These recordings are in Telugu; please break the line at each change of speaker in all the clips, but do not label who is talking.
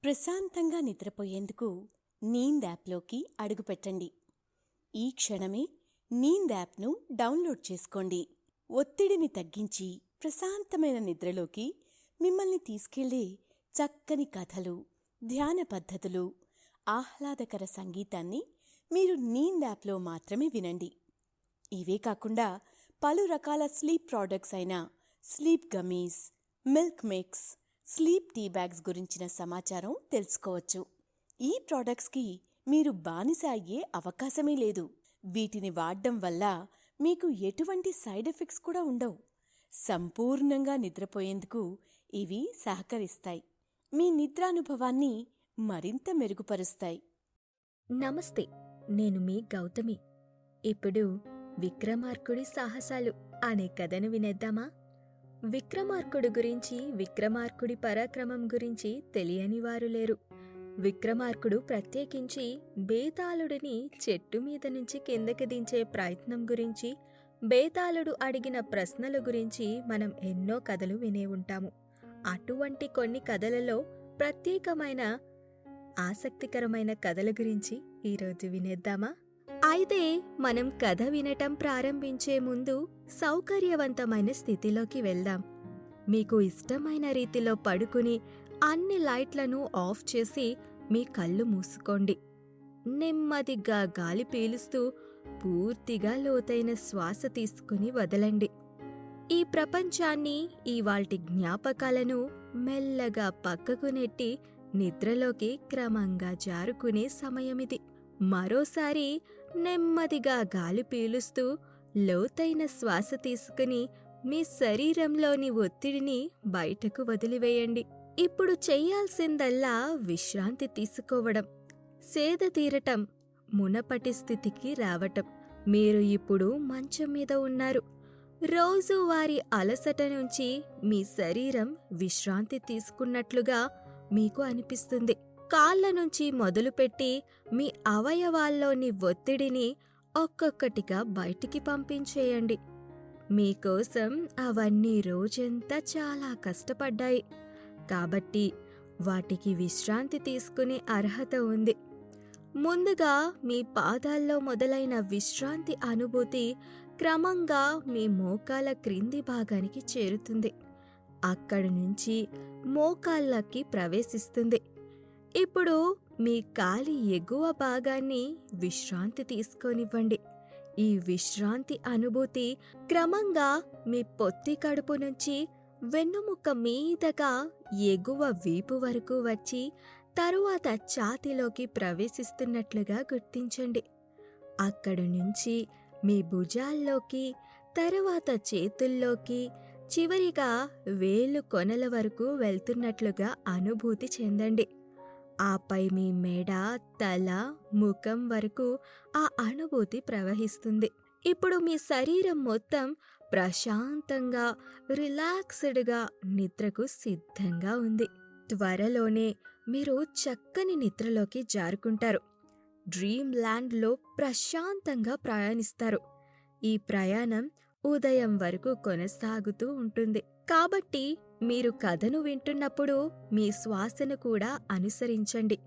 ప్రశాంతంగా నిద్రపోయేందుకు నీంద్ యాప్లోకి అడుగుపెట్టండి. ఈ క్షణమే నీంద్ యాప్ను డౌన్లోడ్ చేసుకోండి. ఒత్తిడిని తగ్గించి ప్రశాంతమైన నిద్రలోకి మిమ్మల్ని తీసుకెళ్లే చక్కని కథలు, ధ్యాన పద్ధతులు, ఆహ్లాదకర సంగీతాన్ని మీరు నీంద్ యాప్లో మాత్రమే వినండి. ఇవే కాకుండా పలు రకాల స్లీప్ ప్రోడక్ట్స్ అయిన sleep gummies, milk mix, sleep tea bags గురించిన సమాచారం తెలుసుకోవచ్చు. ఈ ప్రోడక్ట్స్కి మీరు బానిస అయ్యే అవకాశమే లేదు. వీటిని వాడడం వల్ల మీకు ఎటువంటి సైడ్ ఎఫెక్ట్స్ కూడా ఉండవు. సంపూర్ణంగా నిద్రపోయేందుకు ఇవి సహకరిస్తాయి. మీ నిద్రానుభవాన్ని మరింత మెరుగుపరుస్తాయి.
నమస్తే, నేను మీ గౌతమి. ఇప్పుడు విక్రమార్కుడి సాహసాలు అనే కథను వినేద్దామా? విక్రమార్కుడు గురించి, విక్రమార్కుడి పరాక్రమం గురించి తెలియని వారు లేరు. విక్రమార్కుడు ప్రత్యేకించి బేతాళుడిని చెట్టు మీద నుంచి కిందకి దించే ప్రయత్నం గురించి, బేతాళుడు అడిగిన ప్రశ్నల గురించి మనం ఎన్నో కథలు వినే ఉంటాము. అటువంటి కొన్ని కథలలో ప్రత్యేకమైన ఆసక్తికరమైన కథల గురించి ఈరోజు వినేద్దామా? అయితే మనం కథ వినటం ప్రారంభించే ముందు సౌకర్యవంతమైన స్థితిలోకి వెళ్దాం. మీకు ఇష్టమైన రీతిలో పడుకుని అన్ని లైట్లను ఆఫ్ చేసి మీ కళ్ళు మూసుకోండి. నెమ్మదిగా గాలి పీలుస్తూ పూర్తిగా లోతైన శ్వాస తీసుకుని వదలండి. ఈ ప్రపంచాన్ని, ఇవాల్టి జ్ఞాపకాలను మెల్లగా పక్కకు నెట్టి నిద్రలోకి క్రమంగా జారుకునే సమయమిది. మరోసారి నెమ్మదిగా గాలి పీలుస్తూ లోతైన శ్వాస తీసుకుని మీ శరీరంలోని ఒత్తిడిని బయటకు వదిలివేయండి. ఇప్పుడు చెయ్యాల్సిందల్లా విశ్రాంతి తీసుకోవడం, సేద తీరటం, మునపటి స్థితికి రావటం. మీరు ఇప్పుడు మంచం మీద ఉన్నారు. రోజువారీ అలసట నుంచి మీ శరీరం విశ్రాంతి తీసుకున్నట్లుగా మీకు అనిపిస్తుంది. కాళ్ళ నుంచి మొదలుపెట్టి మీ అవయవాల్లోని ఒత్తిడిని ఒక్కొక్కటిగా బయటికి పంపించేయండి. మీకోసం అవన్నీ రోజంతా చాలా కష్టపడ్డాయి కాబట్టి వాటికి విశ్రాంతి తీసుకునే అర్హత ఉంది. ముందుగా మీ పాదాల్లో మొదలైన విశ్రాంతి అనుభూతి క్రమంగా మీ మోకాళ్ళ క్రింది భాగానికి చేరుతుంది. అక్కడి నుంచి మోకాళ్ళకి ప్రవేశిస్తుంది. ఇప్పుడు మీ కాలి ఎగువ భాగాన్ని విశ్రాంతి తీసుకోనివ్వండి. ఈ విశ్రాంతి అనుభూతి క్రమంగా మీ పొత్తి కడుపు నుంచి వెన్నుముక్క మీదగా ఎగువ వీపు వరకు వచ్చి తరువాత ఛాతీలోకి ప్రవేశిస్తున్నట్లుగా గుర్తించండి. అక్కడి నుంచి మీ భుజాల్లోకి, తరువాత చేతుల్లోకి, చివరిగా వేలు కొనల వరకు వెళ్తున్నట్లుగా అనుభూతి చెందండి. ఆపై మీ మెడ, తల, ముఖం వరకు ఆ అనుభూతి ప్రవహిస్తుంది. ఇప్పుడు మీ శరీరం మొత్తం ప్రశాంతంగా, రిలాక్స్డ్గా నిద్రకు సిద్ధంగా ఉంది. త్వరలోనే మీరు చక్కని నిద్రలోకి జారుకుంటారు. డ్రీమ్ ల్యాండ్లో ప్రశాంతంగా ప్రయాణిస్తారు. ఈ ప్రయాణం ఉదయం వరకు కొనసాగుతూ ఉంటుంది. కాబట్టి మీరు కథను వింటున్నప్పుడు మీ శ్వాసను కూడా అనుసరించండి.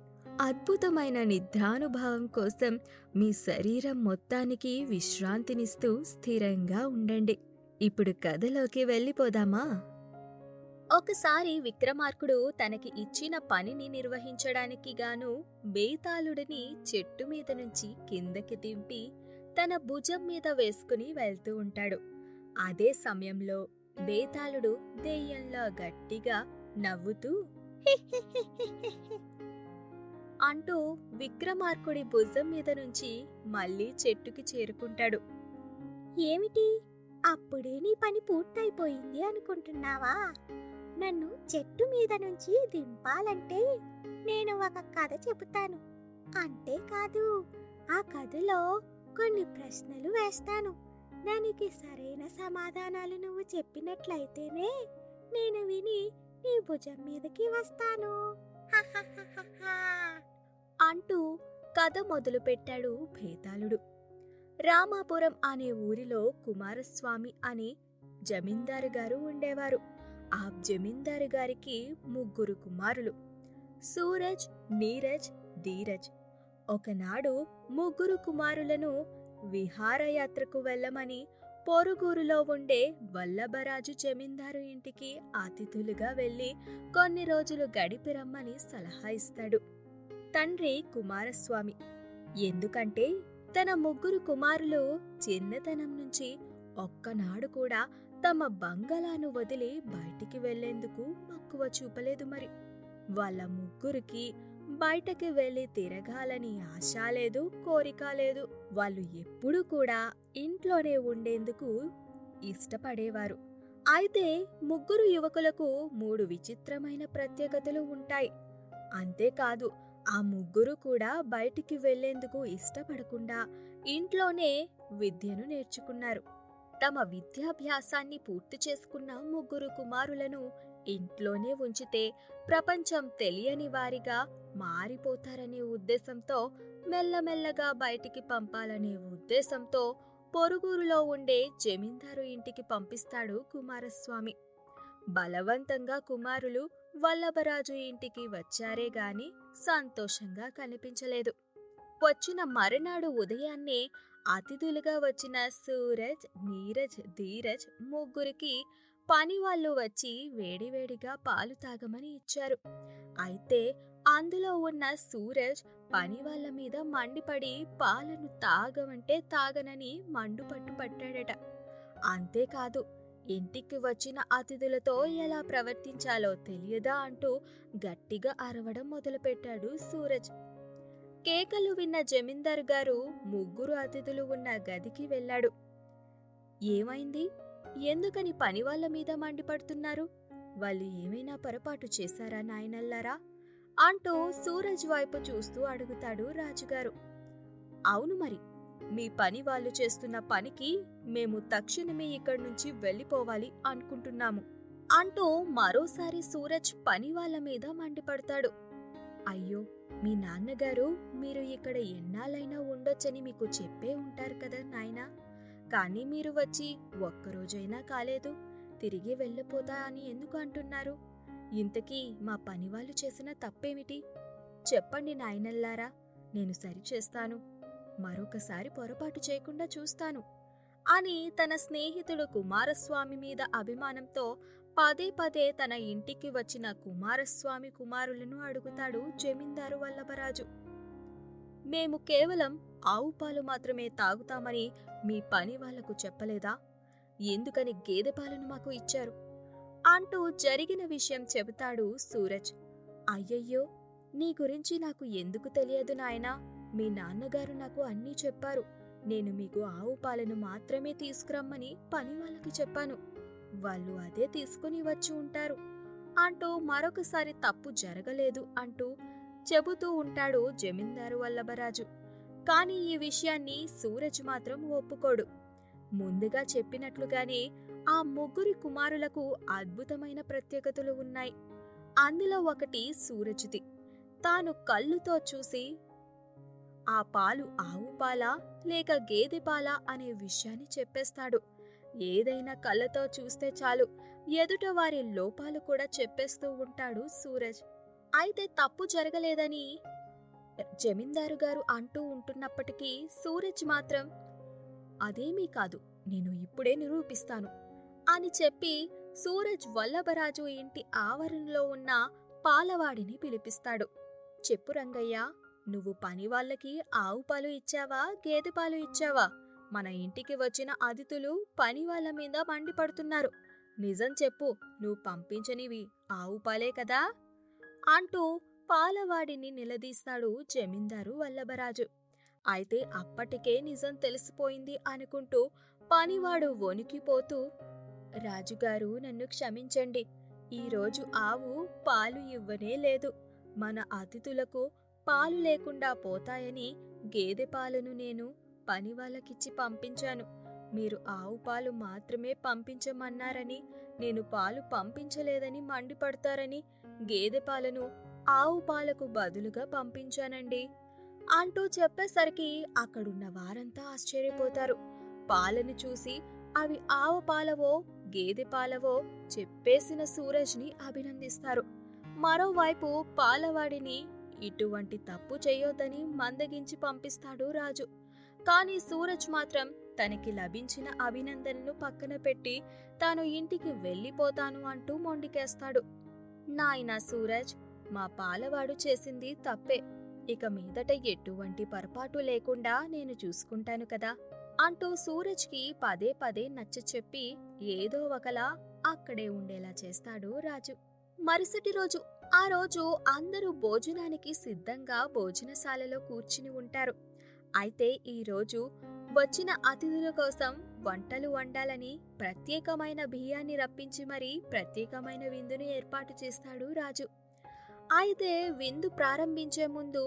అద్భుతమైన నిద్రానుభవం కోసం మీ శరీరం మొత్తానికి విశ్రాంతినిస్తూ స్థిరంగా ఉండండి. ఇప్పుడు కథలోకి వెళ్ళిపోదామా? ఒకసారి విక్రమార్కుడు తనకి ఇచ్చిన పనిని నిర్వహించడానికి గాను బేతాళుడిని చెట్టు మీద నుంచి కిందకి దింపి తన భుజం మీద వేసుకుని వెళ్తూ ఉంటాడు. అదే సమయంలో బేతాళుడు దెయ్యంలా గట్టిగా నవ్వుతూ అంటూ విక్రమార్కుడి భుజం మీద నుంచి మళ్ళీ చెట్టుకి చేరుకుంటాడు.
ఏమిటి, అప్పుడే నీ పని పూర్తయిపోయింది అనుకుంటున్నావా? నన్ను చెట్టు మీద నుంచి దింపాలంటే నేను ఒక కథ చెబుతాను. అంతేకాదు, ఆ కథలో కొన్ని ప్రశ్నలు వేస్తాను. దానికి సరైన సమాధానాలు నువ్వు చెప్పినట్లయితేనే నేను విని నీ భుజం మీదకి వస్తాను
అంటూ కథ మొదలుపెట్టాడు బేతాళుడు. రామాపురం అనే ఊరిలో కుమారస్వామి అనే జమీందారు గారు ఉండేవారు. ఆ జమీందారు గారికి 3 కుమారులు. సూరజ్, నీరజ్, ధీరజ్ ఒకనాడు ముగ్గురు కుమారులను విహారయాత్రకు వెళ్ళమని పొరుగురులో ఉండే వల్లభరాజు జమీందారు ఇంటికి అతిథులుగా వెళ్ళి కొన్ని రోజులు గడిపి రమ్మని సలహా ఇస్తాడు తండ్రి కుమారస్వామి. ఎందుకంటే తన ముగ్గురు కుమారులు చిన్నతనం నుంచి ఒక్కనాడు కూడా తమ బంగళాను వదిలి బయటికి వెళ్లేందుకు మక్కువ చూపలేదు. మరి వాళ్ళ ముగ్గురికి బయటకి వెళ్లి తిరగాలని ఆశ లేదు, కోరిక లేదు. వాళ్ళు ఎప్పుడూ కూడా ఇంట్లోనే ఉండేందుకు ఇష్టపడేవారు. అయితే ముగ్గురు యువకులకు 3 విచిత్రమైన ప్రత్యేకతలు ఉంటాయి. అంతేకాదు, ఆ ముగ్గురు కూడా బయటికి వెళ్లేందుకు ఇష్టపడకుండా ఇంట్లోనే విద్యను నేర్చుకున్నారు. తమ విద్యాభ్యాసాన్ని పూర్తి చేసుకున్న ముగ్గురు కుమారులను ఇంట్లోనే ఉంచితే ప్రపంచం తెలియని వారిగా మారిపోతారనే ఉద్దేశంతో మెల్లమెల్లగా బయటికి పంపాలనే ఉద్దేశంతో పొరుగురులో ఉండే జమీందారు ఇంటికి పంపిస్తాడు కుమారస్వామి. బలవంతంగా కుమారులు వల్లభరాజు ఇంటికి వచ్చారే గాని సంతోషంగా కనిపించలేదు. వచ్చిన మరునాడు ఉదయాన్నే అతిథులుగా వచ్చిన సూరజ్, నీరజ్, ధీరజ్ ముగ్గురికి పనివాళ్ళు వచ్చి వేడివేడిగా పాలు తాగమని ఇచ్చారు. అయితే అందులో ఉన్న సూరజ్ పనివాళ్ల మీద మండిపడి పాలను తాగమంటే తాగనని మండుపట్టు పట్టాడట. అంతేకాదు, ఇంటికి వచ్చిన అతిథులతో ఎలా ప్రవర్తించాలో తెలియదా అంటూ గట్టిగా అరవడం మొదలుపెట్టాడు సూరజ్. కేకలు విన్న జమీందారు గారు ముగ్గురు అతిథులు ఉన్న గదికి వెళ్ళాడు. ఏమైంది? ఎందుకని పనివాళ్ల మీద మండిపడుతున్నారు? వాళ్ళు ఏమైనా పొరపాటు చేశారా నాయనల్లారా అంటూ సూరజ్ వైపు చూస్తూ అడుగుతాడు రాజుగారు. అవును మరి, మీ పని వాళ్ళు చేస్తున్న పనికి మేము తక్షణమే ఇక్కడి నుంచి వెళ్ళిపోవాలి అనుకుంటున్నాము అంటూ మరోసారి సూరజ్ పని వాళ్ళ మీద మండిపడతాడు. అయ్యో, మీ నాన్నగారు మీరు ఇక్కడ ఎన్నాళ్ళైనా ఉండొచ్చని మీకు చెప్పే ఉంటారు కదా నాయనా. కానీ మీరు వచ్చి ఒక్కరోజైనా కాలేదు, తిరిగి వెళ్ళిపోతా అని ఎందుకు అంటున్నారు? ఇంతకీ మా పనివాళ్ళు చేసిన తప్పేమిటి? చెప్పండి నాయనల్లారా, నేను సరిచేస్తాను. మరొకసారి పొరపాటు చేయకుండా చూస్తాను అని తన స్నేహితుడు కుమారస్వామి మీద అభిమానంతో పదే పదే తన ఇంటికి వచ్చిన కుమారస్వామి కుమారులను అడుగుతాడు జమీందారు వల్లభరాజు. మేము కేవలం ఆవు పాలు మాత్రమే తాగుతామని మీ పని వాళ్లకు చెప్పలేదా? ఎందుకని గేదె పాలను మాకు ఇచ్చారు అంటూ జరిగిన విషయం చెబుతాడు సూరజ్. అయ్యయ్యో, నీ గురించి నాకు ఎందుకు తెలియదు నాయనా. మీ నాన్నగారు నాకు అన్నీ చెప్పారు. నేను మీకు ఆవు పాలను మాత్రమే తీసుకురమ్మని పని వాళ్ళకి చెప్పాను. వాళ్ళు అదే తీసుకుని వచ్చి ఉంటారు అంటూ మరొకసారి తప్పు జరగలేదు అంటూ చెబుతూ ఉంటాడు జమీందారు వల్లభరాజు. కాని ఈ విషయాన్ని సూరజ్ మాత్రం ఒప్పుకోడు. ముందుగా చెప్పినట్లుగానే ఆ ముగ్గురి కుమారులకు అద్భుతమైన ప్రత్యేకతలు ఉన్నాయి. అందులో ఒకటి సూరజ్ది. తాను కళ్ళుతో చూసి ఆ పాలు ఆవు పాలా లేక గేదె పాలా అనే విషయాన్ని చెప్పేస్తాడు. ఏదైనా కళ్ళతో చూస్తే చాలు, ఎదుట వారి లోపాలు కూడా చెప్పేస్తూ ఉంటాడు సూరజ్. అయితే తప్పు జరగలేదని జమీందారు గారు అంటూ ఉంటున్నప్పటికీ సూరజ్ మాత్రం అదేమీ కాదు, నేను ఇప్పుడే నిరూపిస్తాను అని చెప్పి సూరజ్ వల్లభరాజు ఇంటి ఆవరణలో ఉన్న పాలవాడిని పిలిపిస్తాడు. చెప్పు రంగయ్య, నువ్వు పని వాళ్ళకి ఆవు పాలు ఇచ్చావా, గేదె పాలు ఇచ్చావా? మన ఇంటికి వచ్చిన అతిథులు పని వాళ్ళ మీద మండిపడుతున్నారు. నిజం చెప్పు, నువ్వు పంపించనివి ఆవు పాలే కదా అంటూ పాలవాడిని నిలదీస్తాడు జమీందారు వల్లభరాజు. అయితే అప్పటికే నిజం తెలిసిపోయింది అనుకుంటూ పనివాడు వణికిపోతూ, రాజుగారు నన్ను క్షమించండి, ఈరోజు ఆవు పాలు ఇవ్వనే లేదు. మన అతిథులకు పాలు లేకుండా పోతాయని గేదె పాలను నేను పని వాళ్ళకిచ్చి పంపించాను. మీరు ఆవు పాలు మాత్రమే పంపించమన్నారని, నేను పాలు పంపించలేదని మండిపడతారని గేదె పాలను ఆవు పాలకు బదులుగా పంపించానండి అంటూ చెప్పేసరికి అక్కడున్న వారంతా ఆశ్చర్యపోతారు. పాలను చూసి అవి ఆవు పాలవో గేదె పాలవో చెప్పేసిన సూరజ్ని అభినందిస్తారు. మరోవైపు పాలవాడిని ఇటువంటి తప్పు చేయొద్దని మందగించి పంపిస్తాడు రాజు. కానీ సూరజ్ మాత్రం తనకి లభించిన అభినందనను పక్కన పెట్టి తాను ఇంటికి వెళ్ళిపోతాను అంటూ మొండికేస్తాడు. నాయనా సూరజ్, మా పాలవాడు చేసింది తప్పే. ఇక మీదట ఎటువంటి పొరపాటు లేకుండా నేను చూసుకుంటాను కదా అంటూ సూరజ్కి పదే పదే నచ్చచెప్పి ఏదో ఒకలా అక్కడే ఉండేలా చేస్తాడు రాజు. మరుసటి రోజు ఆ రోజు అందరూ భోజనానికి సిద్ధంగా భోజనశాలలో కూర్చుని ఉంటారు. అయితే ఈ రోజు వచ్చిన అతిథుల కోసం వంటలు వండాలని ప్రత్యేకమైన బియ్యాన్ని రప్పించి మరీ ప్రత్యేకమైన విందును ఏర్పాటు చేస్తాడు రాజు. అయితే విందు ప్రారంభించే ముందు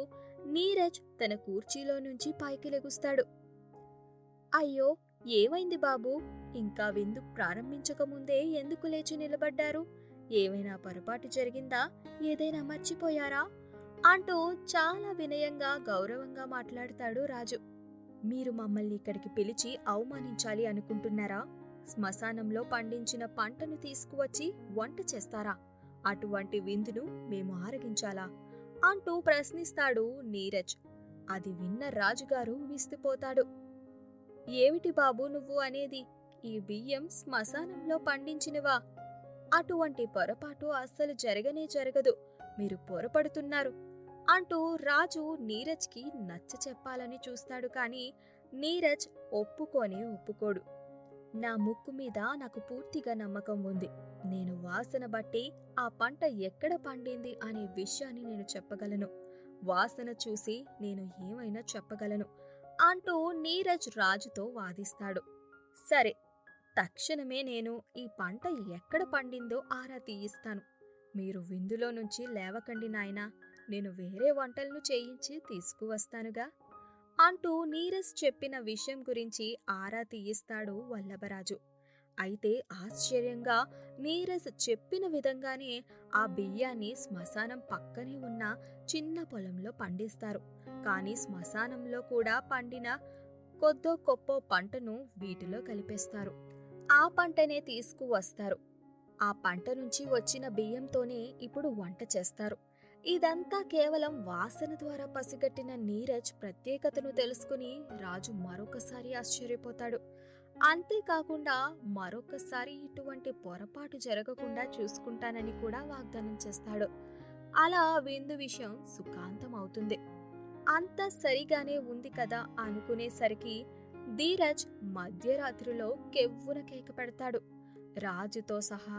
నీరజ్ తన కుర్చీలో నుంచి పైకి లెగుస్తాడు. అయ్యో, ఏమైంది బాబూ? ఇంకా విందు ప్రారంభించకముందే ఎందుకు లేచి నిలబడ్డారు? ఏమైనా పొరపాటు జరిగిందా? ఏదైనా మర్చిపోయారా? అంటూ చాలా వినయంగా గౌరవంగా మాట్లాడతాడు రాజు. మీరు మమ్మల్ని ఇక్కడికి పిలిచి అవమానించాలి అనుకుంటున్నారా? శ్మశానంలో పండించిన పంటను తీసుకువచ్చి వంట చేస్తారా? అటువంటి విందును మేము ఆరగించాలా? అంటూ ప్రశ్నిస్తాడు నీరజ్. అది విన్న రాజుగారు విస్తుపోతాడు. ఏమిటి బాబు నువ్వు అనేది? ఈ బియ్యం శ్మశానంలో పండించినవా? అటువంటి పొరపాటు అస్సలు జరగనే జరగదు. మీరు పొరపడుతున్నారు అంటూ రాజు నీరజ్కి నచ్చ చెప్పాలని చూస్తాడు. కానీ నీరజ్ ఒప్పుకోడు. నా ముక్కు మీద నాకు పూర్తిగా నమ్మకం ఉంది. నేను వాసన బట్టి ఆ పంట ఎక్కడ పండింది అనే విషయాన్ని నేను చెప్పగలను. వాసన చూసి నేను ఏమైనా చెప్పగలను అంటూ నీరజ్ రాజుతో వాదిస్తాడు. సరే, తక్షణమే నేను ఈ పంట ఎక్కడ పండిందో ఆరా తీయిస్తాను. మీరు విందులో నుంచి లేవకండి నాయనా, నేను వేరే వంటలను చేయించి తీసుకువస్తానుగా అంటూ నీరజ్ చెప్పిన విషయం గురించి ఆరా తీయిస్తాడు వల్లభరాజు. అయితే ఆశ్చర్యంగా నీరజ్ చెప్పిన విధంగానే ఆ బియ్యాన్ని శ్మశానం పక్కనే ఉన్న చిన్న పొలంలో పండిస్తారు. కానీ శ్మశానంలో కూడా పండిన కొద్దో గొప్ప పంటను వీటిలో కలిపేస్తారు. ఆ పంటనే తీసుకువస్తారు. ఆ పంట నుంచి వచ్చిన బియ్యంతోనే ఇప్పుడు వంట చేస్తారు. ఇదంతా కేవలం వాసన ద్వారా పసిగట్టిన నీరజ్ ప్రత్యేకతను తెలుసుకుని రాజు మరొకసారి ఆశ్చర్యపోతాడు. అంతేకాకుండా మరొకసారి ఇటువంటి పొరపాటు జరగకుండా చూసుకుంటానని కూడా వాగ్దానం చేస్తాడు. అలా విందు విషయం సుఖాంతం అవుతుంది. అంతా సరిగానే ఉంది కదా అనుకునేసరికి ధీరజ్ మధ్యరాత్రిలో కెవ్వున కేక పెడతాడు. రాజుతో సహా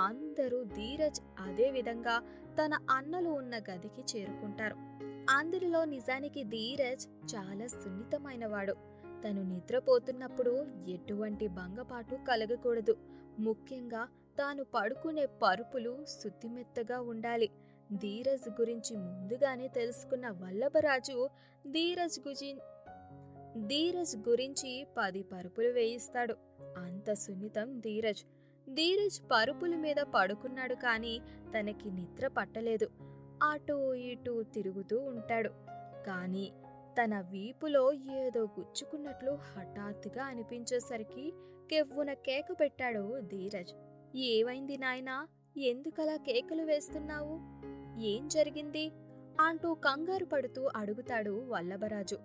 అందరూ ధీరజ్ అదే విధంగా తన అన్నలు ఉన్న గదికి చేరుకుంటారు. అందరిలో నిజానికి ధీరజ్ చాలా సున్నితమైనవాడు. తను నిద్రపోతున్నప్పుడు ఎటువంటి భంగపాటు కలగకూడదు. ముఖ్యంగా తాను పడుకునే పరుపులు శుద్ధిమెత్తగా ఉండాలి. ధీరజ్ గురించి ముందుగానే తెలుసుకున్న వల్లభరాజు ధీరజ్ గురించి 10 పరుపులు వేయిస్తాడు. అంత సున్నితం ధీరజ్. ధీరజ్ పరుపుల మీద పడుకున్నాడు. కానీ తనకి నిద్ర పట్టలేదు. అటూ ఇటూ తిరుగుతూ ఉంటాడు. కానీ తన వీపులో ఏదో గుచ్చుకున్నట్లు హఠాత్తుగా అనిపించేసరికి కెవ్వున కేక పెట్టాడు ధీరజ్. ఏమైంది నాయనా? ఎందుకలా కేకలు వేస్తున్నావు? ఏం జరిగింది? అంటూ కంగారు పడుతూ అడుగుతాడు వల్లభరాజు.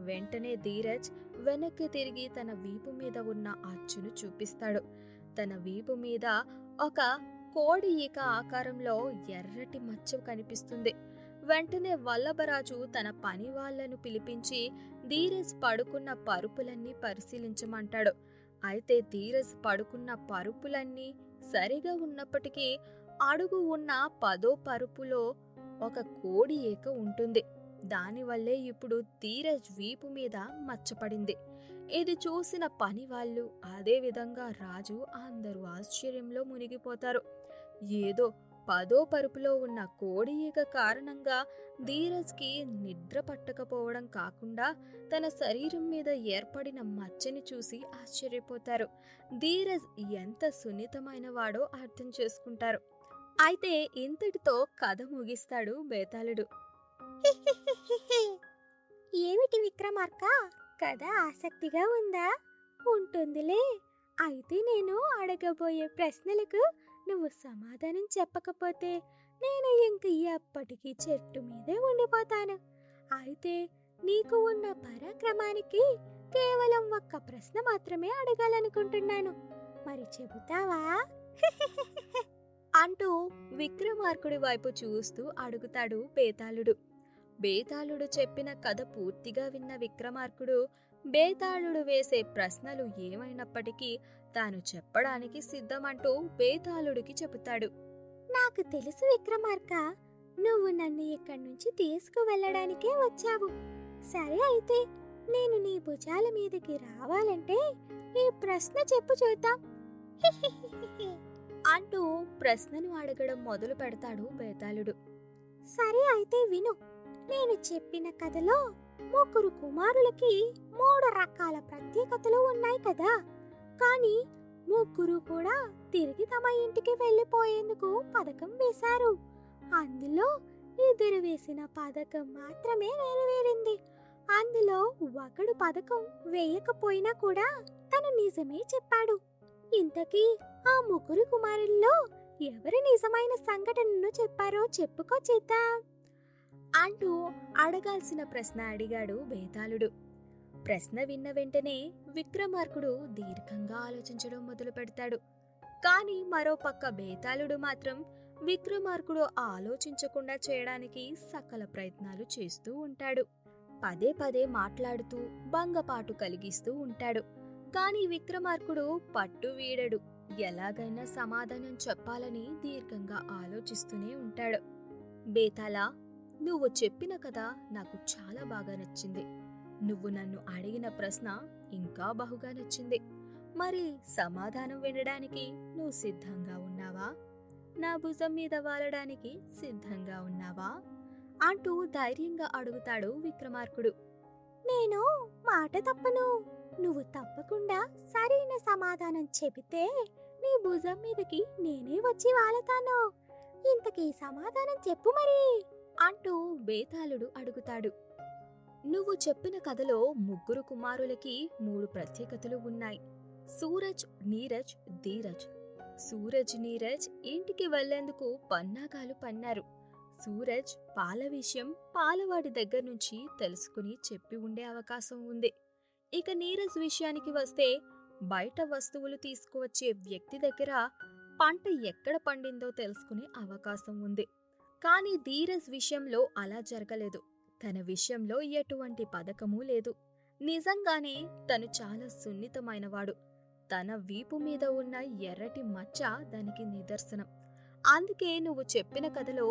వెంటనే ధీరజ్ వెనక్కి తిరిగి తన వీపు మీద ఉన్న అచ్చును చూపిస్తాడు. తన వీపు మీద ఒక కోడి ఈక ఆకారంలో ఎర్రటి మచ్చ కనిపిస్తుంది. వెంటనే వల్లభరాజు తన పని వాళ్లను పిలిపించి ధీరజ్ పడుకున్న పరుపులన్నీ పరిశీలించమంటాడు. అయితే ధీరజ్ పడుకున్న పరుపులన్నీ సరిగా ఉన్నప్పటికీ అడుగు ఉన్న 10వ పరుపులో ఒక కోడి ఈక ఉంటుంది. దానివల్లే ఇప్పుడు ధీరజ్ వీపు మీద మచ్చపడింది. ఇది చూసిన పని వాళ్ళు, అదే విధంగా రాజు అందరూ ఆశ్చర్యంలో మునిగిపోతారు. ఏదో 10వ పరుపులో ఉన్న కోడి ఈక కారణంగా ధీరజ్కి నిద్ర పట్టకపోవడం కాకుండా తన శరీరం మీద ఏర్పడిన మచ్చని చూసి ఆశ్చర్యపోతారు. ధీరజ్ ఎంత సున్నితమైన వాడో అర్థం చేసుకుంటారు. అయితే ఇంతటితో కథ ముగిస్తాడు బేతాళుడు.
ఏమిటి విక్రమార్క, కథ ఆసక్తిగా ఉందా? ఉంటుందిలే. అయితే నేను అడగబోయే ప్రశ్నలకు నువ్వు సమాధానం చెప్పకపోతే నేను ఇంక ఎప్పటికీ చెట్టు మీదే ఉండిపోతాను. అయితే నీకు ఉన్న పరాక్రమానికి కేవలం ఒక్క ప్రశ్న మాత్రమే అడగాలనుకుంటున్నాను. మరి చెబుతావా?
అంటూ విక్రమార్కుడి వైపు చూస్తూ అడుగుతాడు బేతాళుడు. బేతాళుడు చెప్పిన కథ పూర్తిగా విన్న విక్రమార్కుడు బేతాళుడు వేసే ప్రశ్నలు ఏమైనప్పటికీ తాను చెప్పడానికి సిద్ధమంటూ బేతాళుడికి చెబుతాడు.
నాకు తెలుసు విక్రమార్క, నువ్వు నన్ను ఇక్కడి నుంచి తీసుకువెళ్ళడానికే వచ్చావు. సరే అయితే నేను నీ భుజాల మీదకి రావాలంటే ఈ ప్రశ్న చెప్పు చూద్దాం.
అంటూ ప్రశ్నను అడగడం మొదలు పెడతాడు బేతాళుడు.
సరే అయితే విను. నేను చెప్పిన కథలో 3 కుమారులకి 3 రకాల ప్రత్యేకతలు ఉన్నాయి కదా. కానీ 3 కూడా తిరిగి తమ ఇంటికి వెళ్ళిపోయేందుకు పథకం వేశారు. అందులో 2 వేసిన పథకం మాత్రమే నెరవేరింది. అందులో ఒకడు పథకం వేయకపోయినా కూడా తను నిజమే చెప్పాడు. ఇంతకీ ఆ 3 కుమారుల్లో ఎవరు నిజమైన సంఘటనను చెప్పారో చెప్పుకో చేద్దాం
అంటూ అడగాల్సిన ప్రశ్న అడిగాడు బేతాళుడు. ప్రశ్న విన్న వెంటనే విక్రమార్కుడు దీర్ఘంగా ఆలోచించడం మొదలు పెడతాడు. కాని మరో పక్క బేతాళుడు మాత్రం విక్రమార్కుడు ఆలోచించకుండా చేయడానికి సకల ప్రయత్నాలు చేస్తూ ఉంటాడు. పదే పదే మాట్లాడుతూ భంగపాటు కలిగిస్తూ ఉంటాడు. కాని విక్రమార్కుడు పట్టు వీడడు. ఎలాగైనా సమాధానం చెప్పాలని దీర్ఘంగా ఆలోచిస్తూనే ఉంటాడు. బేతాళా, నువ్వు చెప్పిన కథ నాకు చాలా బాగా నచ్చింది. నువ్వు నన్ను అడిగిన ప్రశ్న ఇంకా బహుగా నచ్చింది. మరి సమాధానం వినడానికి నువ్వు సిద్ధంగా ఉన్నావా? నా భుజం మీద వాలడానికి సిద్ధంగా ఉన్నావా? అంటూ ధైర్యంగా అడుగుతాడు విక్రమార్కుడు.
నేను మాట తప్పను. నువ్వు తప్పకుండా సరైన సమాధానం చెబితే నీ భుజం మీదకి నేనే వచ్చి వాలతాను. ఇంతకీ సమాధానం చెప్పు మరి
అంటూ బేతాళుడు అడుగుతాడు. నువ్వు చెప్పిన కథలో 3 కుమారులకి 3 ప్రత్యేకతలు ఉన్నాయి. సూరజ్, నీరజ్, ధీరజ్. సూరజ్, నీరజ్ ఇంటికి వెళ్లేందుకు పన్నాగాలు పన్నారు. సూరజ్ పాల విషయం పాలవాడి దగ్గర నుంచి తెలుసుకుని చెప్పి ఉండే అవకాశం ఉంది. ఇక నీరజ్ విషయానికి వస్తే బయట వస్తువులు తీసుకువచ్చే వ్యక్తి దగ్గర పంట ఎక్కడ పండిందో తెలుసుకునే అవకాశం ఉంది. కానీ ధీరజ్ విషయంలో అలా జరగలేదు. తన విషయంలో ఎటువంటి పథకమూ లేదు. నిజంగానే తను చాలా సున్నితమైనవాడు. తన వీపు మీద ఉన్న ఎర్రటి మచ్చ దానికి నిదర్శనం. అందుకే నువ్వు చెప్పిన కథలో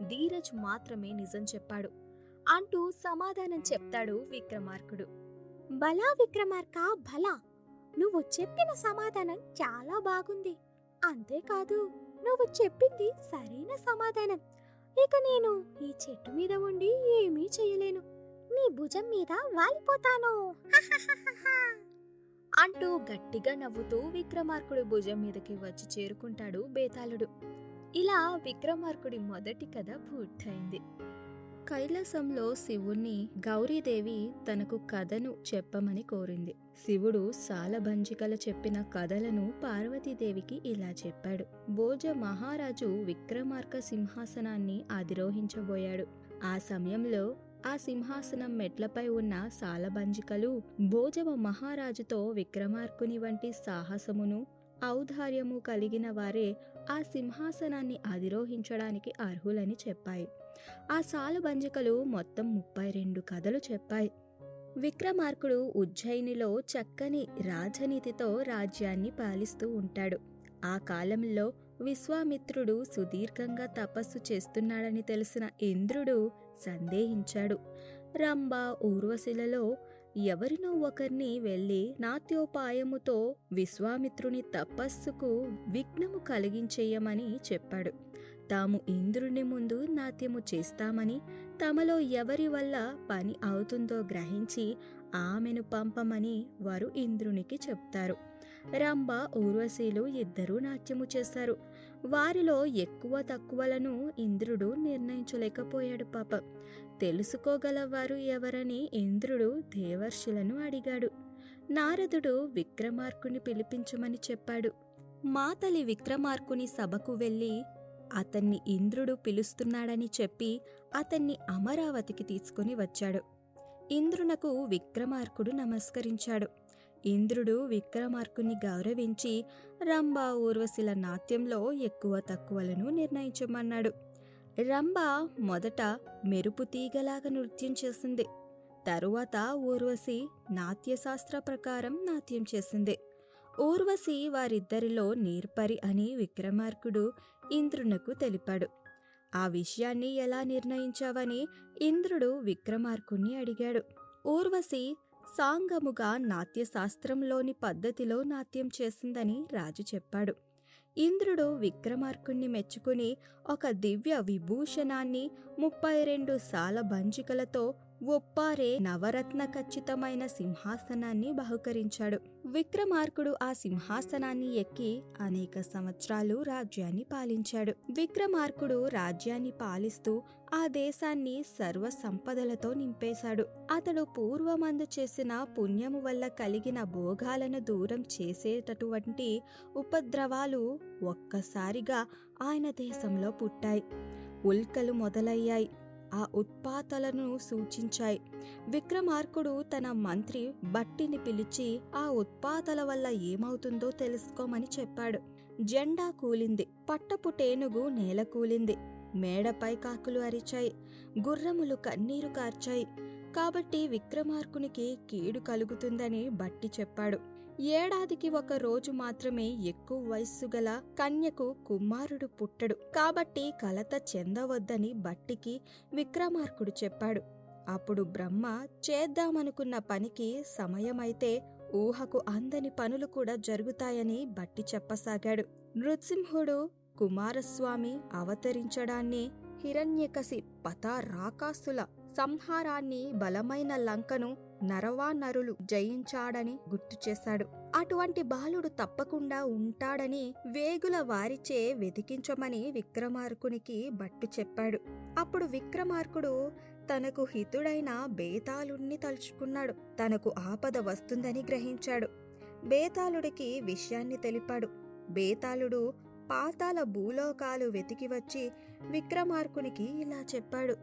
ధీరజ్ మాత్రమే నిజం చెప్పాడు అంటూ సమాధానం చెప్తాడు విక్రమార్కుడు.
బలా విక్రమార్క, భలా. నువ్వు చెప్పిన సమాధానం చాలా బాగుంది. అంతేకాదు, నువ్వు చెప్పింది సరైన సమాధానం. ఇక నేను ఈ చెట్టు మీద ఉండి ఏమీ చేయలేను. నీ భుజం మీద వాలిపోతాను
అంటూ గట్టిగా నవ్వుతూ విక్రమార్కుడి భుజం మీదకి వచ్చి చేరుకుంటాడు బేతాళుడు. ఇలా విక్రమార్కుడి మొదటి కథ పూర్తయింది. కైలాసంలో శివుణ్ణి గౌరీదేవి తనకు కథను చెప్పమని కోరింది. శివుడు సాలభంజికల చెప్పిన కథలను పార్వతీదేవికి ఇలా చెప్పాడు. భోజ మహారాజు విక్రమార్క సింహాసనాన్ని అధిరోహించబోయాడు. ఆ సమయంలో ఆ సింహాసనం మెట్లపై ఉన్న సాలభంజికలు భోజవ మహారాజుతో విక్రమార్కుని వంటి సాహసమును ఔదార్యము కలిగిన వారే ఆ సింహాసనాన్ని అధిరోహించడానికి అర్హులని చెప్పాయి. ఆ సాలభంజికలు మొత్తం 32 కథలు చెప్పాయి. విక్రమార్కుడు ఉజ్జయినిలో చక్కని రాజనీతితో రాజ్యాన్ని పాలిస్తూ ఉంటాడు. ఆ కాలంలో విశ్వామిత్రుడు సుదీర్ఘంగా తపస్సు చేస్తున్నాడని తెలిసిన ఇంద్రుడు సందేహించాడు. రంభ, ఊర్వశిలలో ఎవరినో ఒకరిని వెళ్లి నాట్యోపాయముతో విశ్వామిత్రుని తపస్సుకు విఘ్నము కలిగించేయమని చెప్పాడు. తాము ఇంద్రుని ముందు నాట్యము చేస్తామని, తమలో ఎవరి వల్ల పని అవుతుందో గ్రహించి ఆమెను పంపమని వారు ఇంద్రునికి చెప్తారు. రంభ, ఊర్వశీలు ఇద్దరూ నాట్యము చేశారు. వారిలో ఎక్కువ తక్కువలను ఇంద్రుడు నిర్ణయించలేకపోయాడు. పాపం తెలుసుకోగలవారు ఎవరని ఇంద్రుడు దేవర్షులను అడిగాడు. నారదుడు విక్రమార్కుని పిలిపించమని చెప్పాడు. మాతలి విక్రమార్కుని సభకు వెళ్ళి, అతన్ని ఇంద్రుడు పిలుస్తున్నాడని చెప్పి అతన్ని అమరావతికి తీసుకుని వచ్చాడు. ఇంద్రునకు విక్రమార్కుడు నమస్కరించాడు. ఇంద్రుడు విక్రమార్కుని గౌరవించి రంభ ఊర్వశిల నాట్యంలో ఎక్కువ తక్కువలను నిర్ణయించమన్నాడు. రంభ మొదట మెరుపు తీగలాగా నృత్యం చేసింది. తరువాత ఊర్వశి నాట్యశాస్త్ర ప్రకారం నాట్యం చేసింది. ఊర్వశి వారిద్దరిలో నేర్పరి అని విక్రమార్కుడు ఇంద్రునకు తెలిపాడు. ఆ విషయాన్ని ఎలా నిర్ణయించావని ఇంద్రుడు విక్రమార్కుణ్ణి అడిగాడు. ఊర్వశి సాంగముగా నాట్యశాస్త్రంలోని పద్ధతిలో నాట్యం చేసిందని రాజు చెప్పాడు. ఇంద్రుడు విక్రమార్కుణ్ణి మెచ్చుకుని ఒక దివ్య విభూషణాన్ని 32 సాలబంజికలతో ఒప్పారే నవరత్న ఖచ్చితమైన సింహాసనాన్ని బహుకరించాడు. విక్రమార్కుడు ఆ సింహాసనాన్ని ఎక్కి అనేక సంవత్సరాలు రాజ్యాన్ని పాలించాడు. విక్రమార్కుడు రాజ్యాన్ని పాలిస్తూ ఆ దేశాన్ని సర్వ సంపదలతో నింపేశాడు. అతడు పూర్వమందు చేసిన పుణ్యము వల్ల కలిగిన భోగాలను దూరం చేసేటటువంటి ఉపద్రవాలు ఒక్కసారిగా ఆయన దేశంలో పుట్టాయి. ఉల్కలు మొదలయ్యాయి. ఆ ఉత్పాతాలను సూచించాయి. విక్రమార్కుడు తన మంత్రి బట్టిని పిలిచి ఆ ఉత్పాతాల వల్ల ఏమవుతుందో తెలుసుకోమని చెప్పాడు. జెండా కూలింది. పట్టపు టేనుగు నేల కూలింది. మేడపై కాకులు అరిచాయి. గుర్రములు కన్నీరు కార్చాయి. కాబట్టి విక్రమార్కునికి కీడు కలుగుతుందని బట్టి చెప్పాడు. ఏడాదికి ఒక రోజు మాత్రమే ఎక్కువ వయస్సు గల కన్యకు కుమారుడు పుట్టడు. కాబట్టి కలత చెందవద్దని బట్టికి విక్రమార్కుడు చెప్పాడు. అప్పుడు బ్రహ్మ చేద్దామనుకున్న పనికి సమయమైతే ఊహకు అందని పనులు కూడా జరుగుతాయని బట్టి చెప్పసాగాడు. నృసింహుడు కుమారస్వామి అవతరించడాన్ని, హిరణ్యకశి పతారాకాసుల సంహారాన్ని, బలమైన లంకను నరవానరులు జయించాడని గుర్తు చేశాడు. అటువంటి బాలుడు తప్పకుండా ఉంటాడని వేగుల వారిచే వెతికించమని విక్రమార్కునికి బట్టు చెప్పాడు. అప్పుడు విక్రమార్కుడు తనకు హితుడైన బేతాళుణ్ణి తలుచుకున్నాడు. తనకు ఆపద వస్తుందని గ్రహించాడు. బేతాళుడికి విషయాన్ని తెలిపాడు. బేతాళుడు పాతాళ భూలోకాలు వెతికి వచ్చి విక్రమార్కునికి ఇలా చెప్పాడు.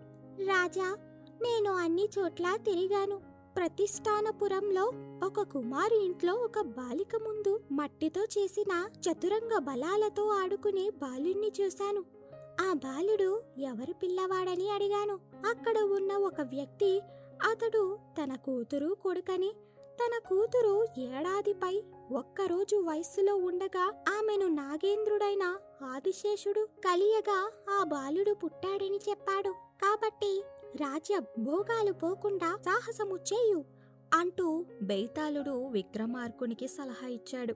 రాజా, నేను అన్ని చోట్ల తిరిగాను. ప్రతిష్టానపురంలో ఒక కుమారి ఇంట్లో ఒక బాలిక ముందు మట్టితో చేసిన చతురంగ బలాలతో ఆడుకునే బాలుణ్ణి చూశాను. ఆ బాలుడు ఎవరి పిల్లవాడని అడిగాను. అక్కడ ఉన్న ఒక వ్యక్తి అతడు తన కూతురు కొడుకని, తన కూతురు ఏడాదిపై ఒక్కరోజు వయస్సులో ఉండగా ఆమెను నాగేంద్రుడైన ఆదిశేషుడు కలియగా ఆ బాలుడు పుట్టాడని చెప్పాడు. కాబట్టి రాజ్య భోగాలు పోకుండా సాహసము చేయు అంటూ బేతాళుడు విక్రమార్కునికి సలహా ఇచ్చాడు.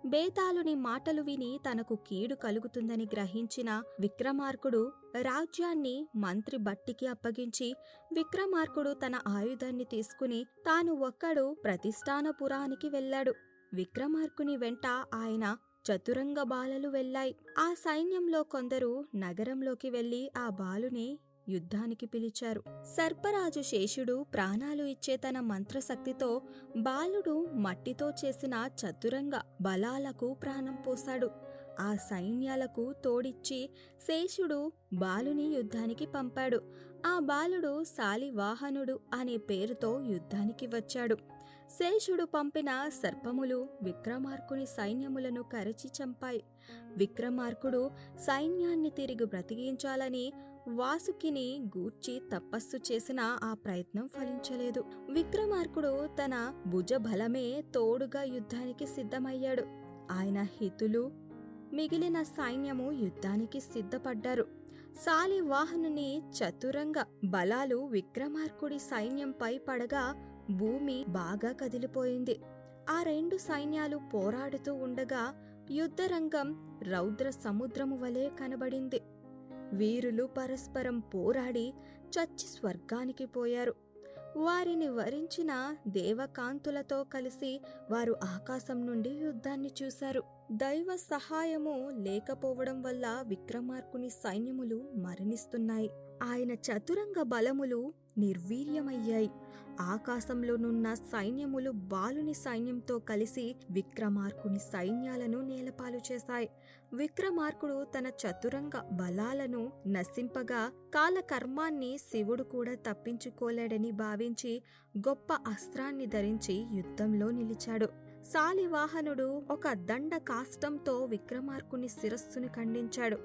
బేతాళుని మాటలు విని తనకు కీడు కలుగుతుందని గ్రహించిన విక్రమార్కుడు రాజ్యాన్ని మంత్రి బట్టికి అప్పగించి విక్రమార్కుడు తన ఆయుధాన్ని తీసుకుని తాను ఒక్కడు ప్రతిష్టానపురానికి వెళ్ళాడు. విక్రమార్కుని వెంట ఆయన చతురంగ బాలలు వెళ్ళాయి. ఆ సైన్యంలో కొందరు నగరంలోకి వెళ్లి ఆ బాలుని యుద్ధానికి పిలిచారు. సర్పరాజు శేషుడు ప్రాణాలు ఇచ్చే తన మంత్రశక్తితో బాలుడు మట్టితో చేసిన చతురంగ బలాలకు ప్రాణం పోశాడు. ఆ సైన్యాలకు తోడిచ్చి శేషుడు బాలుని యుద్ధానికి పంపాడు. ఆ బాలుడు శాలివాహనుడు అనే పేరుతో యుద్ధానికి వచ్చాడు. శేషుడు పంపిన సర్పములు విక్రమార్కుని సైన్యములను కరచి చంపాయి. విక్రమార్కుడు సైన్యాన్ని తిరిగి బ్రతికించాలని వాసుకిని గూర్చి తపస్సు చేసిన ఆ ప్రయత్నం ఫలించలేదు. విక్రమార్కుడు తన భుజబలమే తోడుగా యుద్ధానికి సిద్ధమయ్యాడు. ఆయన హితులు మిగిలిన సైన్యము యుద్ధానికి సిద్ధపడ్డారు. శాలివాహనుని చతురంగ బలాలు విక్రమార్కుడి సైన్యంపై పడగా భూమి బాగా కదిలిపోయింది. ఆ రెండు సైన్యాలు పోరాడుతూ ఉండగా యుద్ధరంగం రౌద్ర సముద్రము వలె కనబడింది. వీరులు పరస్పరం పోరాడి చచ్చి స్వర్గానికి పోయారు. వారిని వరించిన దేవకాంతులతో కలిసి వారు ఆకాశం నుండి యుద్ధాన్ని చూశారు. దైవ సహాయము లేకపోవడం వల్ల విక్రమార్కుని సైన్యములు మరణిస్తున్నాయి.
ఆయన చతురంగ బలములు నిర్వీర్యమయ్యాయి. ఆకాశంలోనున్న సైన్యములు బాలుని సైన్యంతో కలిసి విక్రమార్కుని సైన్యాలను నేలపాలు చేశాయి. విక్రమార్కుడు తన చతురంగ బలాలను నశింపగా కాలకర్మాన్ని శివుడు కూడా తప్పించుకోలేడని భావించి గొప్ప అస్త్రాన్ని ధరించి యుద్ధంలో నిలిచాడు. శాలివాహనుడు ఒక దండ కాష్టంతో విక్రమార్కుని శిరస్సును ఖండించాడు.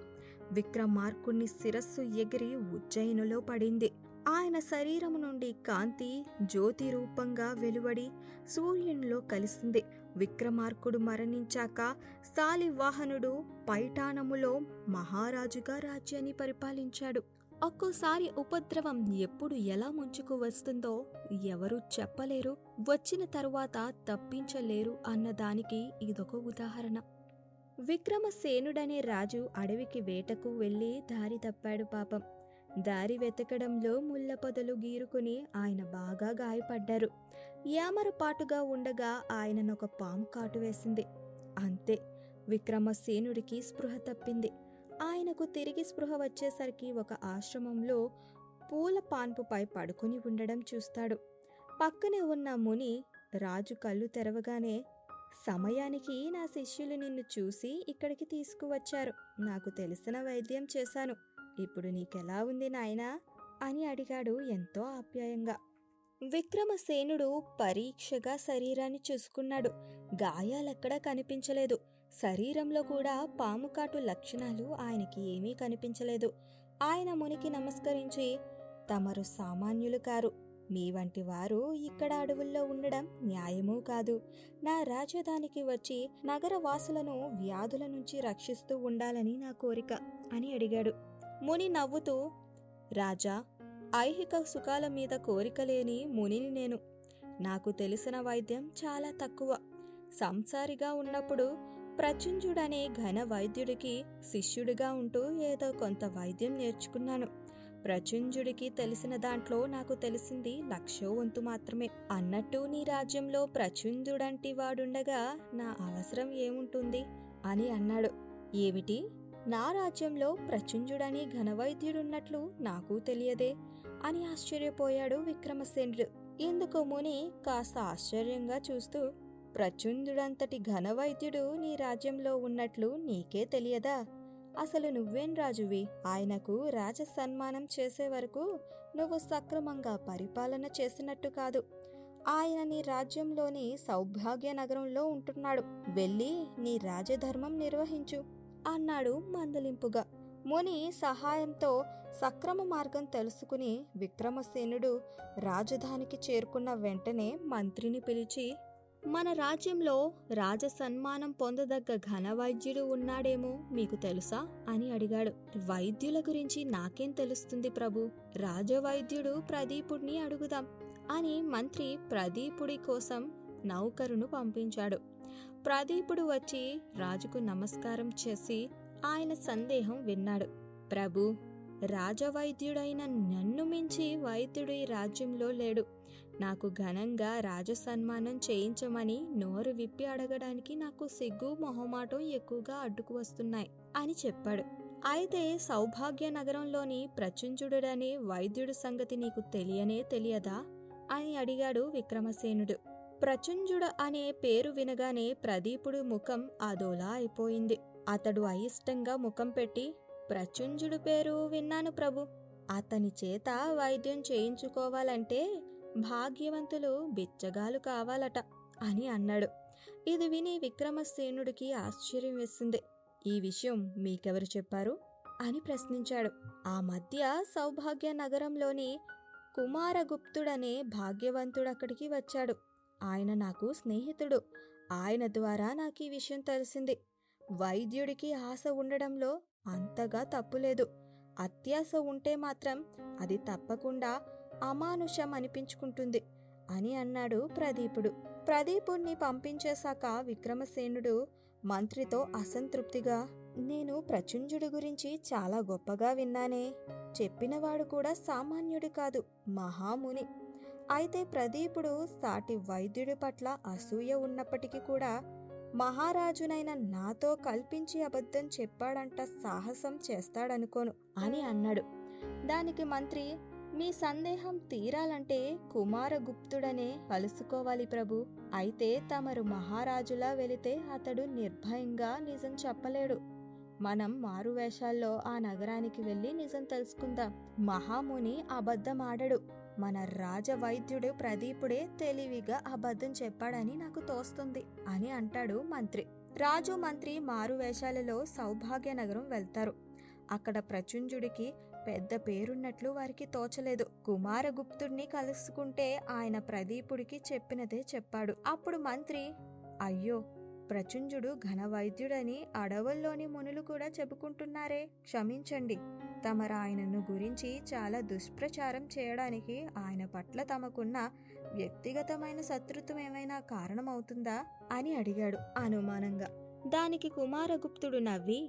విక్రమార్కుని శిరస్సు ఎగిరి ఉజ్జయినిలో పడింది. ఆయన శరీరము నుండి కాంతి జ్యోతి రూపంగా వెలువడి సూర్యునిలో కలిసింది. విక్రమార్కుడు మరణించాక శాలివాహనుడు పైఠానములో మహారాజుగా రాజ్యాన్ని పరిపాలించాడు. ఒక్కోసారి ఉపద్రవం ఎప్పుడు ఎలా ముంచుకు వస్తుందో ఎవరూ చెప్పలేరు, వచ్చిన తరువాత తప్పించలేరు అన్నదానికి ఇదొక ఉదాహరణ. విక్రమసేనుడనే రాజు అడవికి వేటకు వెళ్లి దారి తప్పాడు. పాపం దారి వెతకడంలో ముళ్ళ పొదలు గీరుకుని ఆయన బాగా గాయపడ్డారు. యామరపాటుగా ఉండగా ఆయననొక పాము కాటు వేసింది. అంతే, విక్రమసేనుడికి స్పృహ తప్పింది. ఆయనకు తిరిగి స్పృహ వచ్చేసరికి ఒక ఆశ్రమంలో పూల పాన్పుపై పడుకుని ఉండడం చూస్తాడు. పక్కనే ఉన్న ముని రాజు కళ్ళు తెరవగానే, సమయానికి నా శిష్యులు నిన్ను చూసి ఇక్కడికి తీసుకువచ్చారు. నాకు తెలిసిన వైద్యం చేశాను. ఇప్పుడు నీకెలా ఉంది నాయనా అని అడిగాడు ఎంతో ఆప్యాయంగా. విక్రమసేనుడు పరీక్షగా శరీరాన్ని చూసుకున్నాడు. గాయాలెక్కడా కనిపించలేదు. శరీరంలో కూడా పాముకాటు లక్షణాలు ఆయనకి ఏమీ కనిపించలేదు. ఆయన మునికి నమస్కరించి, తమరు సామాన్యులు కారు. మీ వంటి వారు ఇక్కడ అడవుల్లో ఉండడం న్యాయమూ కాదు. నా రాజధానికి వచ్చి నగరవాసులను వ్యాధుల నుంచి రక్షిస్తూ ఉండాలని నా కోరిక అని అడిగాడు. ముని నవ్వుతూ, రాజా, ఐహిక సుఖాల మీద కోరిక లేని మునిని నేను. నాకు తెలిసిన వైద్యం చాలా తక్కువ. సంసారిగా ఉన్నప్పుడు ప్రచుంజుడనే ఘన వైద్యుడికి శిష్యుడిగా ఉంటూ ఏదో కొంత వైద్యం నేర్చుకున్నాను. ప్రచుంజుడికి తెలిసిన దాంట్లో నాకు తెలిసింది 1,00,000 వంతు మాత్రమే. అన్నట్టు నీ రాజ్యంలో ప్రచుంజుడంటి వాడుండగా నా అవసరం ఏముంటుంది అని అన్నాడు. ఏమిటి, నా రాజ్యంలో ప్రచుంజుడని ఘనవైద్యుడున్నట్లు నాకు తెలియదే అని ఆశ్చర్యపోయాడు విక్రమసేనుడు. ఇందుకు ముని కాస్త ఆశ్చర్యంగా చూస్తూ, ప్రచుంజుడంతటి ఘనవైద్యుడు నీ రాజ్యంలో ఉన్నట్లు నీకే తెలియదా? అసలు నువ్వేం రాజువి? ఆయనకు రాజ సన్మానం చేసే వరకు నువ్వు సక్రమంగా పరిపాలన చేసినట్టు కాదు. ఆయన నీ రాజ్యంలోని సౌభాగ్య నగరంలో ఉంటున్నాడు. వెళ్ళి నీ రాజధర్మం నిర్వహించు అన్నాడు మందలింపుగా. ముని సహాయంతో సక్రమ మార్గం తెలుసుకుని విక్రమసేనుడు రాజధానికి చేరుకున్న వెంటనే మంత్రిని పిలిచి, మన రాజ్యంలో రాజ సన్మానం పొందదగ్గ ఘనవైద్యుడు ఉన్నాడేమో మీకు తెలుసా అని అడిగాడు. వైద్యుల గురించి నాకేం తెలుస్తుంది ప్రభు, రాజవైద్యుడు ప్రదీపుడిని అడుగుదాం అని మంత్రి ప్రదీపుడి కోసం నౌకరును పంపించాడు. ప్రదీపుడు వచ్చి రాజుకు నమస్కారం చేసి ఆయన సందేహం విన్నాడు. ప్రభు, రాజవైద్యుడైన నన్ను మించి వైద్యుడు ఈ రాజ్యంలో లేడు. నాకు ఘనంగా రాజసన్మానం చేయించమని నోరు విప్పి అడగడానికి నాకు సిగ్గు మొహమాటం ఎక్కువగా అడ్డుకు వస్తున్నాయి అని చెప్పాడు. అయితే సౌభాగ్య నగరంలోని ప్రచుంజుడనే వైద్యుడి సంగతి నీకు తెలియనే తెలియదా అని అడిగాడు విక్రమసేనుడు. ప్రచుంజుడు అనే పేరు వినగానే ప్రదీపుడు ముఖం అదోలా అయిపోయింది. అతడు అయిష్టంగా ముఖం పెట్టి, ప్రచుంజుడు పేరు విన్నాను ప్రభు. అతని చేత వైద్యం చేయించుకోవాలంటే భాగ్యవంతులు బిచ్చగాలు కావాలట అని అన్నాడు. ఇది విని విక్రమసేనుడికి ఆశ్చర్యం వేసింది. ఈ విషయం మీకెవరు చెప్పారు అని ప్రశ్నించాడు. ఆ మధ్య సౌభాగ్య నగరంలోని కుమారగుప్తుడనే భాగ్యవంతుడక్కడికి వచ్చాడు. ఆయన నాకు స్నేహితుడు. ఆయన ద్వారా నాకు ఈ విషయం తెలిసింది. వైద్యుడికి ఆశ ఉండడంలో అంతగా తప్పులేదు. అత్యాశ ఉంటే మాత్రం అది తప్పకుండా అమానుషం అనిపించుకుంటుంది అని అన్నాడు ప్రదీపుడు. ప్రదీపుణ్ణి పంపించేశాక విక్రమసేనుడు మంత్రితో అసంతృప్తిగా, నేను ప్రచుంజుడి గురించి చాలా గొప్పగా విన్నానే. చెప్పినవాడు కూడా సామాన్యుడి కాదు, మహాముని. అయితే ప్రదీపుడు సాటి వైద్యుడి పట్ల అసూయ ఉన్నప్పటికీ కూడా మహారాజునైన నాతో కల్పించి అబద్ధం చెప్పాడంట సాహసం చేస్తాడనుకోను అని అన్నాడు. దానికి మంత్రి, మీ సందేహం తీరాలంటే కుమారగుప్తుడనే కలుసుకోవాలి ప్రభు. అయితే తమరు మహారాజులా వెళితే అతడు నిర్భయంగా నిజం చెప్పలేడు. మనం మారువేషాల్లో ఆ నగరానికి వెళ్ళి నిజం తెలుసుకుందాం. మహాముని అబద్ధమాడడు. మన రాజవైద్యుడు ప్రదీపుడే తెలివిగా అబద్ధం చెప్పాడని నాకు తోస్తుంది అని అంటాడు మంత్రి. రాజు మంత్రి మారువేషాలలో సౌభాగ్య నగరం వెళ్తారు. అక్కడ ప్రచుంజుడికి పెద్ద పేరున్నట్లు వారికి తోచలేదు. కుమారగుప్తుడిని కలుసుకుంటే ఆయన ప్రదీపుడికి చెప్పినదే చెప్పాడు. అప్పుడు మంత్రి, అయ్యో, ప్రచుంజుడు ఘనవైద్యుడని అడవుల్లోని మునులు కూడా చెప్పుకుంటున్నారే, క్షమించండి. తమరు ఆయనను గురించి చాలా దుష్ప్రచారం చేయడానికి ఆయన పట్ల తమకున్న వ్యక్తిగతమైన శత్రుత్వం ఏమైనా కారణమవుతుందా అని అడిగాడు అనుమానంగా. దానికి కుమారగుప్తుడు నవ్వి,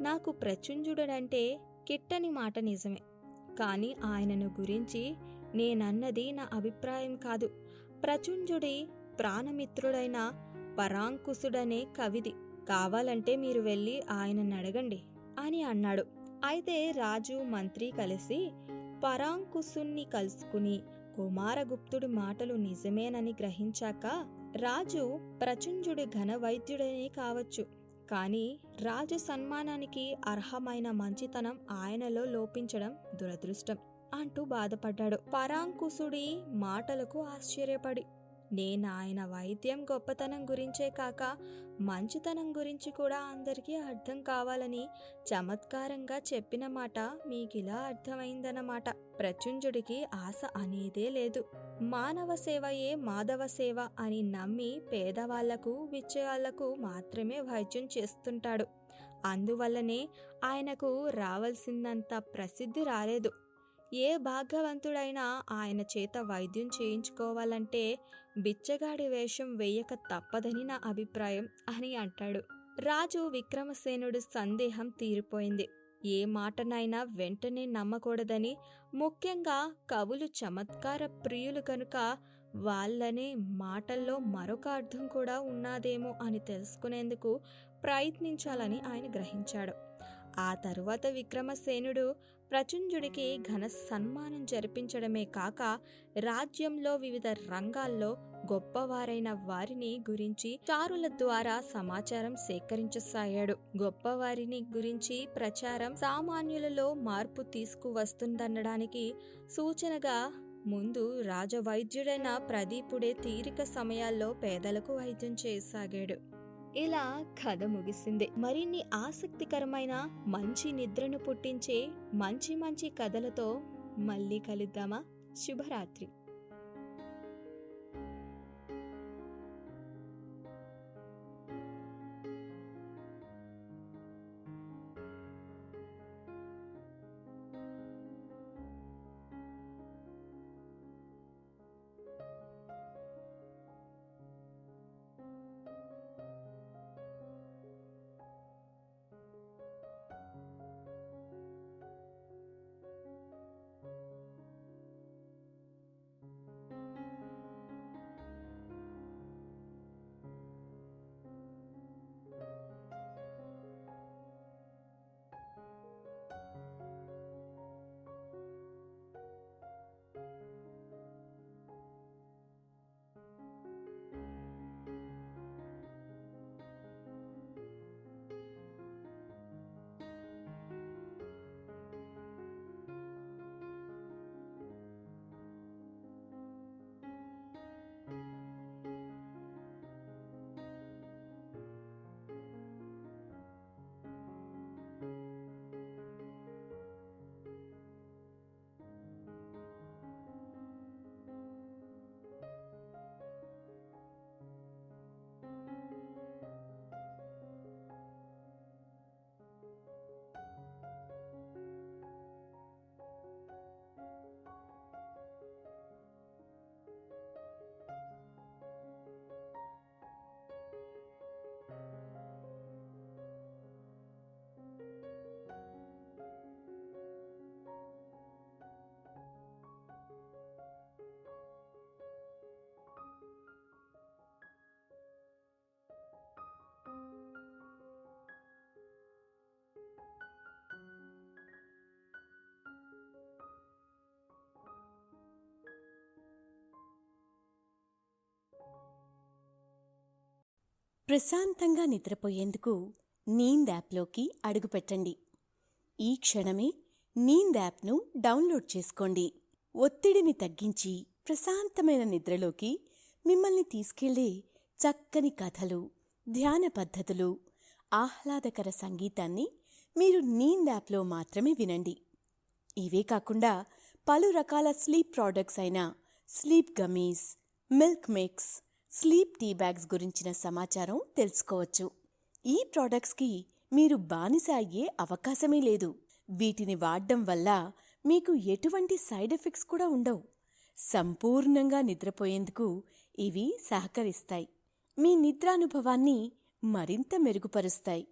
నాకు ప్రచుంజుడంటే కిట్టని మాట నిజమే, కానీ ఆయనను గురించి నేనన్నది నా అభిప్రాయం కాదు. ప్రచుంజుడి ప్రాణమిత్రుడైన పరాంకుశుడనే కవిది. కావాలంటే మీరు వెళ్ళి ఆయనను అడగండి అని అన్నాడు. అయితే రాజు మంత్రి కలిసి పరాంకుశుణ్ణి కలుసుకుని కుమారగుప్తుడి మాటలు నిజమేనని గ్రహించాక, రాజు ప్రచుంజుడి ఘనవైద్యుడనే కావచ్చు, కానీ రాజు సన్మానానికి అర్హమైన మంచితనం ఆయనలో లోపించడం దురదృష్టం అంటూ బాధపడ్డాడు. పరాంకుశుడి మాటలకు ఆశ్చర్యపడి, నేను ఆయన వైద్యం గొప్పతనం గురించే కాక మంచితనం గురించి కూడా అందరికీ అర్థం కావాలని చమత్కారంగా చెప్పిన మాట మీకిలా అర్థమైందన్నమాట. ప్రచుంజుడికి ఆశ అనేదే లేదు. మానవ సేవయే మాధవ సేవ అని నమ్మి పేదవాళ్లకు విచ్చయాళ్లకు మాత్రమే వైద్యం చేస్తుంటాడు. అందువల్లనే ఆయనకు రావాల్సినంత ప్రసిద్ధి రాలేదు. ఏ భాగ్యవంతుడైనా ఆయన చేత వైద్యం చేయించుకోవాలంటే బిచ్చగాడి వేషం వేయక తప్పదని నా అభిప్రాయం అని అంటాడు. రాజు విక్రమసేనుడి సందేహం తీరిపోయింది. ఏ మాటనైనా వెంటనే నమ్మకూడదని, ముఖ్యంగా కవులు చమత్కార ప్రియులు కనుక వాళ్ళనే మాటల్లో మరొక అర్థం కూడా ఉన్నాదేమో అని తెలుసుకునేందుకు ప్రయత్నించాలని ఆయన గ్రహించాడు. ఆ తరువాత విక్రమసేనుడు ప్రచుంజుడికి ఘన సన్మానం జరిపించడమే కాక రాజ్యంలో వివిధ రంగాల్లో గొప్పవారైన వారిని గురించి చారుల ద్వారా సమాచారం సేకరించసాగాడు. గొప్పవారిని గురించి ప్రచారం సామాన్యులలో మార్పు తీసుకువస్తుందనడానికి సూచనగా ముందు రాజవైద్యుడైన ప్రదీపుడే తీరిక సమయాల్లో పేదలకు వైద్యం చేయసాగాడు. ఇలా కథ ముగిసింది. మరిన్ని ఆసక్తికరమైన మంచి నిద్రను పుట్టించే మంచి మంచి కథలతో మళ్ళీ కలుద్దామా? శుభరాత్రి.
ప్రశాంతంగా నిద్రపోయేందుకు నీంద్ యాప్లోకి అడుగుపెట్టండి. ఈ క్షణమే నీంద్ యాప్ను డౌన్లోడ్ చేసుకోండి. ఒత్తిడిని తగ్గించి ప్రశాంతమైన నిద్రలోకి మిమ్మల్ని తీసుకెళ్లే చక్కని కథలు, ధ్యాన పద్ధతులు, ఆహ్లాదకర సంగీతాన్ని మీరు నీంద్ యాప్లో మాత్రమే వినండి. ఇవే కాకుండా పలు రకాల స్లీప్ ప్రోడక్ట్స్ అయిన sleep gummies, milk mix, sleep tea bags గురించిన సమాచారం తెలుసుకోవచ్చు. ఈ ప్రోడక్ట్స్కి మీరు బానిస అయ్యే అవకాశమే లేదు. వీటిని వాడడం వల్ల మీకు ఎటువంటి సైడ్ ఎఫెక్ట్స్ కూడా ఉండవు. సంపూర్ణంగా నిద్రపోయేందుకు ఇవి సహకరిస్తాయి. మీ నిద్రానుభవాన్ని మరింత మెరుగుపరుస్తాయి.